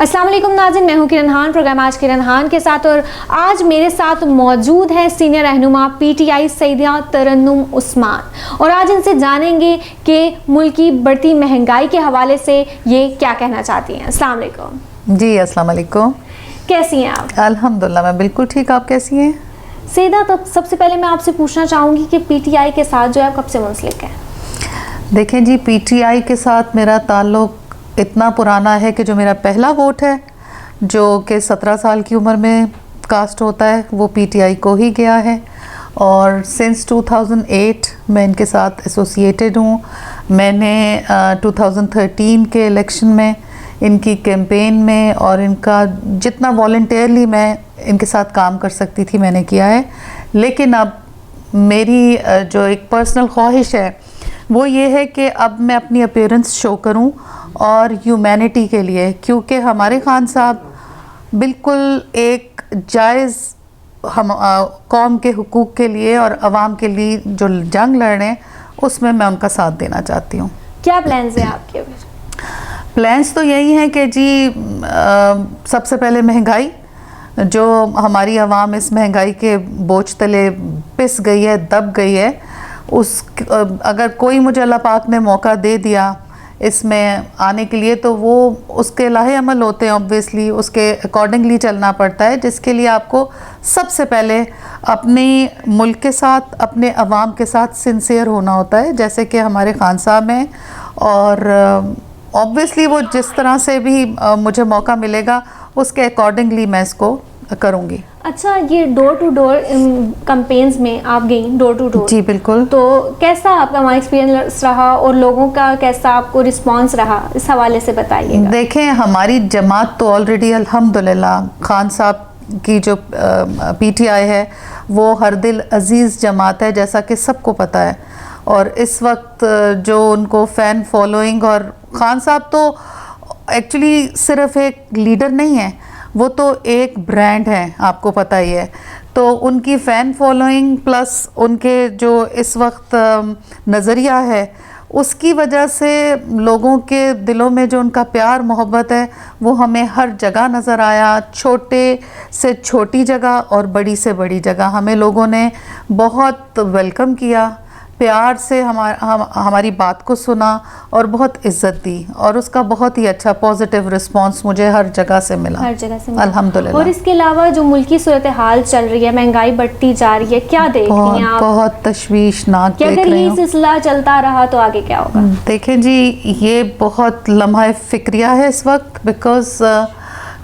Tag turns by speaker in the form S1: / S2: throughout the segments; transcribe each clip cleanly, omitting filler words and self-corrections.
S1: अस्सलाम वालेकुम नाज़रीन, मैं हूं किरण खान, प्रोग्राम आज किरण खान के साथ। और आज मेरे साथ मौजूद है सीनियर रहनुमा पीटीआई सईदा तरन्नुम उस्मान, और आज इनसे जानेंगे कि मुल्क की बढ़ती महंगाई के हवाले से ये क्या कहना चाहती हैं। अस्सलाम वालेकुम।
S2: जी अस्सलाम वालेकुम।
S1: कैसी हैं आप?
S2: अल्हम्दुलिल्लाह मैं बिल्कुल ठीक, आप कैसी हैं?
S1: सईदा, तो सबसे पहले मैं आपसे पूछना चाहूँगी कि पीटीआई के साथ जो है आप कब से मुंसलिक हैं?
S2: देखें जी, पीटीआई के साथ मेरा ताल्लुक़ इतना पुराना है कि जो मेरा पहला वोट है, जो कि 17 साल की उम्र में कास्ट होता है, वो पीटीआई को ही गया है। और सिंस 2008 मैं इनके साथ एसोसिएटेड हूँ। मैंने 2013 के इलेक्शन में इनकी कैंपेन में और इनका जितना वॉलंटियरली मैं इनके साथ काम कर सकती थी मैंने किया है। लेकिन अब मेरी जो एक पर्सनल ख्वाहिश है वो ये है कि अब मैं अपनी अपीयरेंस शो करूं और ह्यूमैनिटी के लिए, क्योंकि हमारे खान साहब बिल्कुल एक जायज़ हम कौम के हुकूक़ के लिए और आवाम के लिए जो जंग लड़ रहे हैं उसमें मैं उनका साथ देना चाहती हूँ।
S1: क्या प्लान्स हैं आपके?
S2: प्लान्स तो यही हैं कि जी सबसे पहले महंगाई, जो हमारी आवाम इस महंगाई के बोझ तले पिस गई है, दब गई है, उस अगर कोई मुझे अल्लाह पाक ने मौका दे दिया इसमें आने के लिए तो वो उसके लाहे अमल होते हैं। ऑब्वियसली उसके अकॉर्डिंगली चलना पड़ता है, जिसके लिए आपको सबसे पहले अपने मुल्क के साथ, अपने अवाम के साथ सिंसियर होना होता है, जैसे कि हमारे खान साहब हैं। और ऑब्वियसली वो जिस तरह से भी मुझे मौका मिलेगा उसके अकॉर्डिंगली मैं इसको करूँगी।
S1: अच्छा, ये डोर टू डोर कैंपेन्स में आप गई, डोर टू डोर?
S2: जी बिल्कुल।
S1: तो कैसा आपका वहाँ एक्सपीरियंस रहा और लोगों का कैसा आपको रिस्पांस रहा, इस हवाले से बताइएगा।
S2: देखें, हमारी जमात तो ऑलरेडी अल्हम्दुलिल्लाह खान साहब की जो पीटीआई है वो हर दिल अजीज़ जमात है, जैसा कि सबको पता है। और इस वक्त जो उनको फ़ैन फॉलोइंग, और खान साहब तो एक्चुअली सिर्फ एक लीडर नहीं है, वो तो एक ब्रांड है, आपको पता ही है। तो उनकी फ़ैन फॉलोइंग प्लस उनके जो इस वक्त नज़रिया है, उसकी वजह से लोगों के दिलों में जो उनका प्यार मोहब्बत है वो हमें हर जगह नज़र आया। छोटे से छोटी जगह और बड़ी से बड़ी जगह हमें लोगों ने बहुत वेलकम किया, प्यार से हमारी बात को सुना और बहुत इज्जत दी, और उसका बहुत ही अच्छा पॉजिटिव रिस्पांस मुझे हर जगह से मिला,
S1: हर जगह से मिला।
S2: अल्हम्दुलिल्लाह।
S1: और इसके अलावा जो मुल्की सूरत हाल चल रही है, महंगाई बढ़ती जा रही है, क्या देख रही हैं आप? बहुत
S2: तशवीशनाक देख रही हूँ।
S1: अगर ये सिलसिला चलता रहा तो आगे क्या होगा?
S2: देखें जी, ये बहुत लम्हा फ़िक्रिया है इस वक्त, बिकॉज़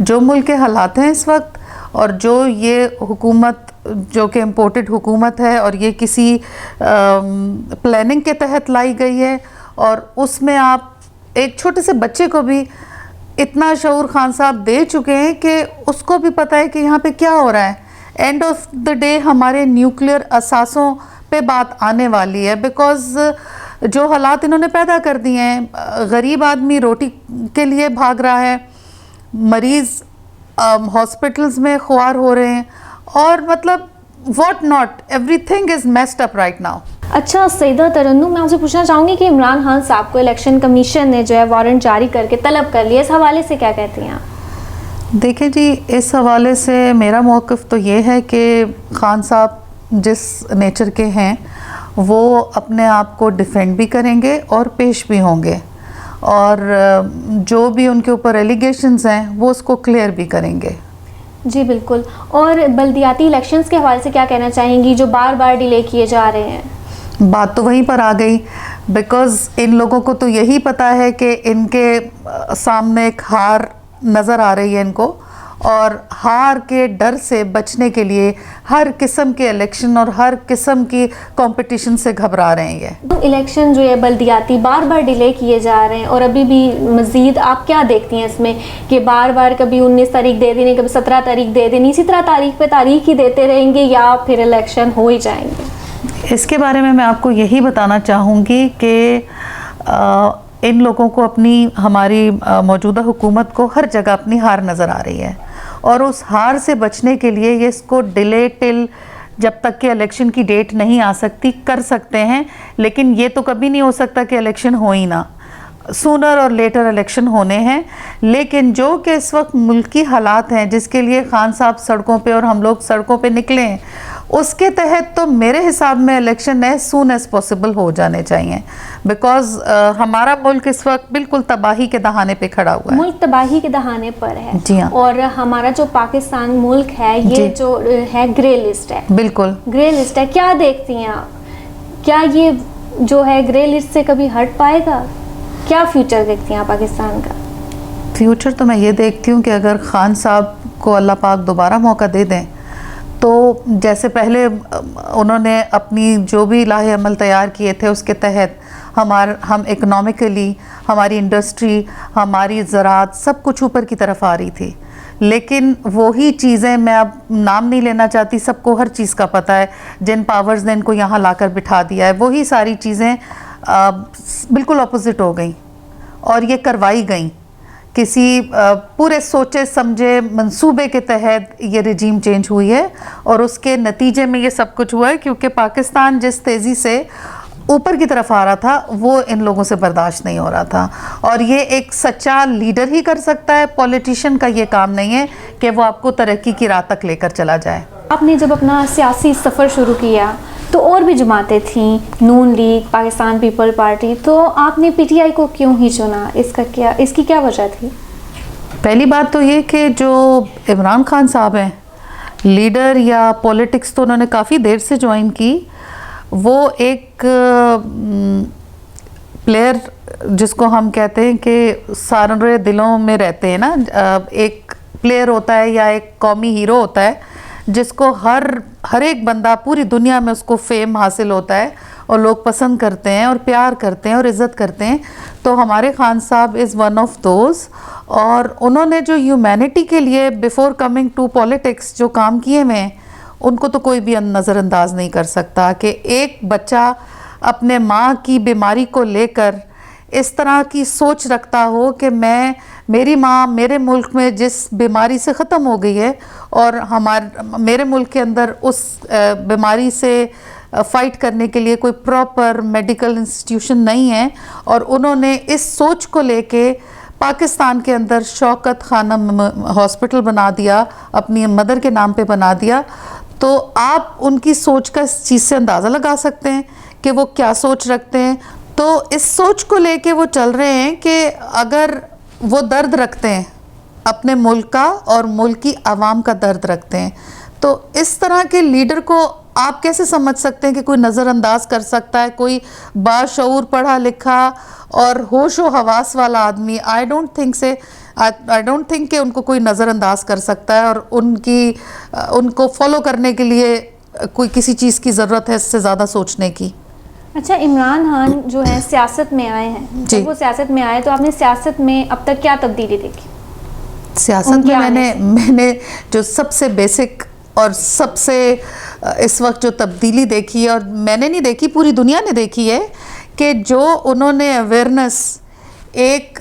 S2: जो मुल्क के हालात हैं इस वक्त, और जो ये हुकूमत जो कि इम्पोर्टेड हुकूमत है और ये किसी प्लानिंग के तहत लाई गई है, और उसमें आप एक छोटे से बच्चे को भी इतना शऊर खान साहब दे चुके हैं कि उसको भी पता है कि यहाँ पे क्या हो रहा है। एंड ऑफ द डे हमारे न्यूक्लियर असासों पे बात आने वाली है, बिकॉज़ जो हालात इन्होंने पैदा कर दिए हैं, गरीब आदमी रोटी के लिए भाग रहा है, मरीज़ हॉस्पिटल्स में ख्वार हो रहे हैं, और मतलब what not, everything is messed up right now.
S1: अच्छा सईदा तरन्नुम, मैं आपसे पूछना चाहूँगी कि इमरान खान साहब को इलेक्शन कमीशन ने जो है वारंट जारी करके तलब कर लिया, इस हवाले से क्या कहती हैं आप?
S2: देखें जी, इस हवाले से मेरा मौक़िफ़ तो ये है कि खान साहब जिस नेचर के हैं वो अपने आप को डिफेंड भी करेंगे और पेश भी होंगे, और जो भी उनके ऊपर एलिगेशंस हैं वो उसको क्लियर भी करेंगे।
S1: जी बिल्कुल। और बल्दियाती इलेक्शंस के हवाले से क्या कहना चाहेंगी, जो बार बार डिले किए जा रहे हैं?
S2: बात तो वहीं पर आ गई, बिकॉज़ इन लोगों को तो यही पता है कि इनके सामने एक हार नज़र आ रही है इनको, और हार के डर से बचने के लिए हर किस्म के इलेक्शन और हर किस्म की कंपटीशन से घबरा रहे हैं।
S1: तो इलेक्शन जो है बल्दियाती बार बार डिले किए जा रहे हैं, और अभी भी मज़ीद आप क्या देखती हैं इसमें कि बार बार कभी 19 तारीख दे देनी, कभी 17 तारीख दे देनी, इसी तरह तारीख पे तारीख ही देते रहेंगे या फिर इलेक्शन हो ही जाएंगे?
S2: इसके बारे में मैं आपको यही बताना चाहूँगी कि इन लोगों को अपनी, हमारी मौजूदा हुकूमत को हर जगह अपनी हार नज़र आ रही है, और उस हार से बचने के लिए ये इसको डिले टिल जब तक कि इलेक्शन की डेट नहीं आ सकती कर सकते हैं, लेकिन ये तो कभी नहीं हो सकता कि इलेक्शन हो ही ना। सूनर और लेटर इलेक्शन होने हैं, लेकिन जो कि इस वक्त मुल्की हालात हैं जिसके लिए खान साहब सड़कों पे और हम लोग सड़कों पे निकले हैं, उसके तहत तो मेरे हिसाब में election as soon as possible हो जाने चाहिए। बिकॉज हमारा मुल्क इस वक्त बिल्कुल तबाही के दहाने पे खड़ा हुआ है।
S1: मुल्क तबाही के दहाने पर है।
S2: जी हाँ।
S1: और हमारा जो पाकिस्तान मुल्क है ये
S2: जी।
S1: जो है ग्रे लिस्ट है।
S2: बिल्कुल
S1: ग्रे लिस्ट है, क्या देखती हैं आप? क्या ये जो है ग्रे लिस्ट से कभी हट पाएगा? क्या फ्यूचर देखती हैं आप पाकिस्तान का?
S2: फ्यूचर तो मैं ये देखती हूँ कि अगर खान साहब को अल्लाह पाक दोबारा मौका दे दें तो जैसे पहले उन्होंने अपनी जो भी लाहे अमल तैयार किए थे उसके तहत हम इकोनॉमिकली, हमारी इंडस्ट्री, हमारी ज़राअत सब कुछ ऊपर की तरफ आ रही थी। लेकिन वही चीज़ें, मैं अब नाम नहीं लेना चाहती, सबको हर चीज़ का पता है, जिन पावर्स ने इनको यहाँ लाकर बिठा दिया है, वही सारी चीज़ें बिल्कुल अपोजिट हो गई और ये करवाई गई। किसी पूरे सोचे समझे मंसूबे के तहत ये रिजीम चेंज हुई है और उसके नतीजे में ये सब कुछ हुआ है, क्योंकि पाकिस्तान जिस तेज़ी से ऊपर की तरफ आ रहा था वो इन लोगों से बर्दाश्त नहीं हो रहा था। और ये एक सच्चा लीडर ही कर सकता है, पॉलिटिशियन का ये काम नहीं है कि वो आपको तरक्की की राह तक लेकर चला जाए।
S1: आपने जब अपना सियासी सफ़र शुरू किया तो और भी जमातें थीं, नून लीग, पाकिस्तान पीपल पार्टी, तो आपने पीटीआई को क्यों ही चुना? इसकी क्या वजह थी?
S2: पहली बात तो ये कि जो इमरान खान साहब हैं, लीडर या पॉलिटिक्स तो उन्होंने काफ़ी देर से ज्वाइन की। वो एक प्लेयर जिसको हम कहते हैं कि सारे दिलों में रहते हैं ना, एक प्लेयर होता है या एक कौमी हीरो होता है जिसको हर एक बंदा पूरी दुनिया में उसको फेम हासिल होता है और लोग पसंद करते हैं और प्यार करते हैं और इज़्ज़त करते हैं। तो हमारे खान साहब इज़ वन ऑफ दोज। और उन्होंने जो ह्यूमैनिटी के लिए बिफ़ोर कमिंग टू पॉलिटिक्स जो काम किए हुए हैं, उनको तो कोई भी नज़रअंदाज नहीं कर सकता कि एक बच्चा अपने माँ की बीमारी को लेकर इस तरह की सोच रखता हो कि मेरी माँ मेरे मुल्क में जिस बीमारी से ख़त्म हो गई है और मेरे मुल्क के अंदर उस बीमारी से फ़ाइट करने के लिए कोई प्रॉपर मेडिकल इंस्टीट्यूशन नहीं है, और उन्होंने इस सोच को लेके पाकिस्तान के अंदर शौकत खानम हॉस्पिटल बना दिया, अपनी मदर के नाम पे बना दिया। तो आप उनकी सोच का इस चीज़ से अंदाज़ा लगा सकते हैं कि वो क्या सोच रखते हैं। तो इस सोच को लेके वो चल रहे हैं कि अगर वो दर्द रखते हैं अपने मुल्क का और मुल्क की आवाम का दर्द रखते हैं, तो इस तरह के लीडर को आप कैसे समझ सकते हैं कि कोई नज़रअंदाज कर सकता है? कोई बाशऊर, पढ़ा लिखा और होशो हवास वाला आदमी आई डोंट थिंक कि उनको कोई नज़रअंदाज कर सकता है और उनको फॉलो करने के लिए कोई किसी चीज़ की ज़रूरत है इससे ज़्यादा सोचने की।
S1: अच्छा, इमरान खान जो है सियासत में आए हैं, जब वो सियासत में आए तो आपने सियासत में अब तक क्या तब्दीली देखी?
S2: सियासत में मैंने जो सबसे बेसिक और सबसे इस वक्त जो तब्दीली देखी है, और मैंने नहीं देखी पूरी दुनिया ने देखी है, कि जो उन्होंने अवेयरनेस एक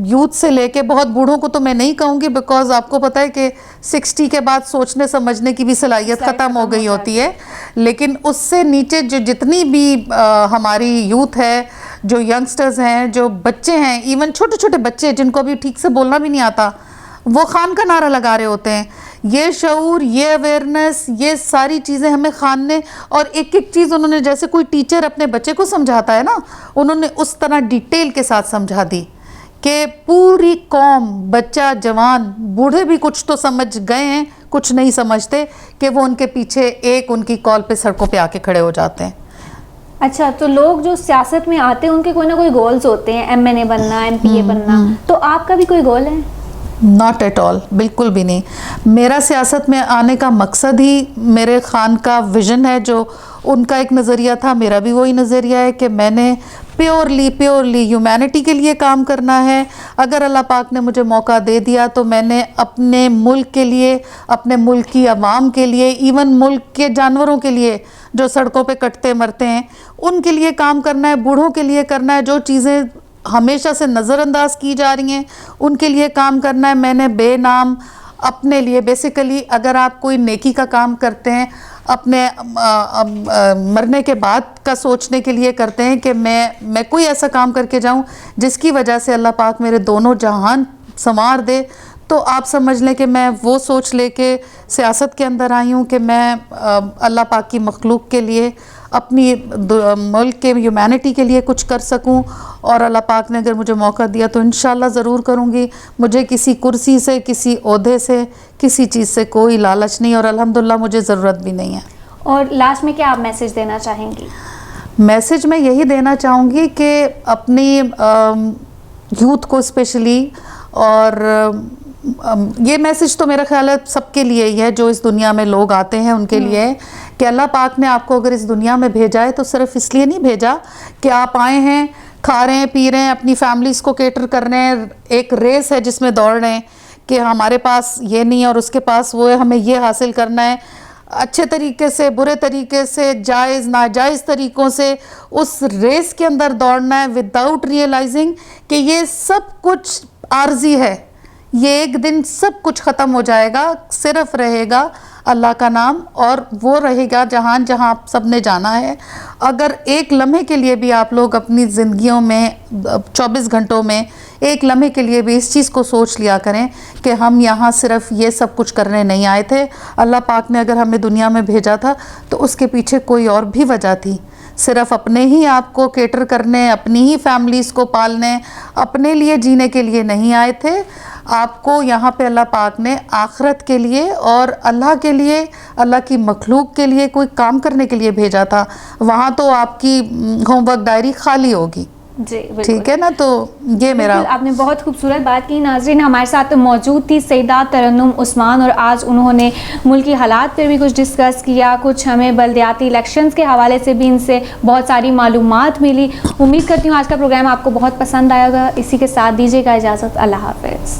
S2: यूथ से लेके बहुत बूढ़ों को तो मैं नहीं कहूँगी, बिकॉज आपको पता है कि 60 के बाद सोचने समझने की भी सलाहियत ख़त्म हो गई होती है, लेकिन उससे नीचे जो जितनी भी हमारी यूथ है, जो यंगस्टर्स हैं, जो बच्चे हैं, इवन छोटे छोटे बच्चे जिनको अभी ठीक से बोलना भी नहीं आता, वो खान का नारा लगा रहे होते हैं। ये शऊर, ये अवेयरनेस, ये सारी चीज़ें हमें खान ने, और एक एक चीज़ उन्होंने, जैसे कोई टीचर अपने बच्चे को समझाता है ना, उन्होंने उस तरह डिटेल के साथ समझा दी कि पूरी कौम, बच्चा, जवान, बूढ़े भी कुछ तो समझ गए हैं, कुछ नहीं समझते, कि वो उनके पीछे एक उनकी कॉल पे सड़कों पे आके खड़े हो जाते हैं।
S1: अच्छा, तो लोग जो सियासत में आते हैं उनके कोई ना कोई गोल्स होते हैं, MNA बनना, MPA बनना, तो आपका भी कोई गोल है?
S2: नॉट एट ऑल, बिल्कुल भी नहीं। मेरा सियासत में आने का मकसद ही मेरे खान का विज़न है, जो उनका एक नज़रिया था, मेरा भी वही नज़रिया है कि मैंने प्योरली ह्यूमैनिटी के लिए काम करना है। अगर अल्लाह पाक ने मुझे मौका दे दिया तो मैंने अपने मुल्क के लिए, अपने मुल्क की आवाम के लिए, इवन मुल्क के जानवरों के लिए जो सड़कों पे कटते मरते हैं, उनके लिए काम करना है, बूढ़ों के लिए करना है, जो चीज़ें हमेशा से नज़रअंदाज की जा रही हैं उनके लिए काम करना है। मैंने बेनाम अपने लिए बेसिकली अगर आप कोई नेकी का काम करते हैं, अपने मरने के बाद का सोचने के लिए करते हैं कि मैं कोई ऐसा काम करके जाऊं जिसकी वजह से अल्लाह पाक मेरे दोनों जहान संवार दे, तो आप समझ लें कि मैं वो सोच लेके सियासत के अंदर आई हूँ कि मैं अल्लाह पाक की मखलूक के लिए, अपनी मुल्क के ह्यूमैनिटी के लिए कुछ कर सकूं। और अल्लाह पाक ने अगर मुझे मौका दिया तो इंशाल्लाह ज़रूर करूंगी। मुझे किसी कुर्सी से, किसी ओहदे से, किसी चीज़ से कोई लालच नहीं और अल्हम्दुलिल्लाह मुझे ज़रूरत भी नहीं है।
S1: और लास्ट में क्या आप मैसेज देना चाहेंगी?
S2: मैसेज मैं यही देना चाहूँगी कि अपनी यूथ को स्पेशली, और ये मैसेज तो मेरा ख्याल है सबके लिए ही है, जो इस दुनिया में लोग आते हैं उनके लिए, कि अल्लाह पाक ने आपको अगर इस दुनिया में भेजा है तो सिर्फ इसलिए नहीं भेजा कि आप आए हैं, खा रहे हैं, पी रहे हैं, अपनी फैमिलीज़ को केटर कर रहे हैं, एक रेस है जिसमें दौड़ रहे हैं कि हमारे पास ये नहीं है और उसके पास वो है, हमें ये हासिल करना है। अच्छे तरीके से, बुरे तरीके से, जायज़ नाजायज़ तरीक़ों से उस रेस के अंदर दौड़ना है, विदाउट रियलाइजिंग कि ये सब कुछ आर्जी है, ये एक दिन सब कुछ ख़त्म हो जाएगा, सिर्फ रहेगा अल्लाह का नाम, और वो रहेगा जहान जहाँ आप सब ने जाना है। अगर एक लम्हे के लिए भी आप लोग अपनी ज़िंदगियों में 24 घंटों में एक लम्हे के लिए भी इस चीज़ को सोच लिया करें कि हम यहाँ सिर्फ ये सब कुछ करने नहीं आए थे। अल्लाह पाक ने अगर हमें दुनिया में भेजा था तो उसके पीछे कोई और भी वजह थी, सिर्फ अपने ही आप को केटर करने, अपनी ही फैमिलीज़ को पालने, अपने लिए जीने के लिए नहीं आए थे। आपको यहाँ पे अल्लाह पाक ने आखिरत के लिए और अल्लाह के लिए, अल्लाह की मखलूक के लिए कोई काम करने के लिए भेजा था। वहाँ तो आपकी होमवर्क डायरी खाली होगी।
S1: जी बिल्कुल।
S2: ठीक है ना, तो ये मेरा,
S1: आपने बहुत खूबसूरत बात की। नाज़रीन, हमारे साथ मौजूद थी सईदा तरन्नुम उस्मान, और आज उन्होंने मुल्की हालात पर भी कुछ डिस्कस किया, कुछ हमें बल्दियाती इलेक्शंस के हवाले से भी इनसे बहुत सारी मालूमात मिली। उम्मीद करती हूँ आज का प्रोग्राम आपको बहुत पसंद आएगा। इसी के साथ दीजिएगा इजाज़त। अल्लाह हाफ़िज़।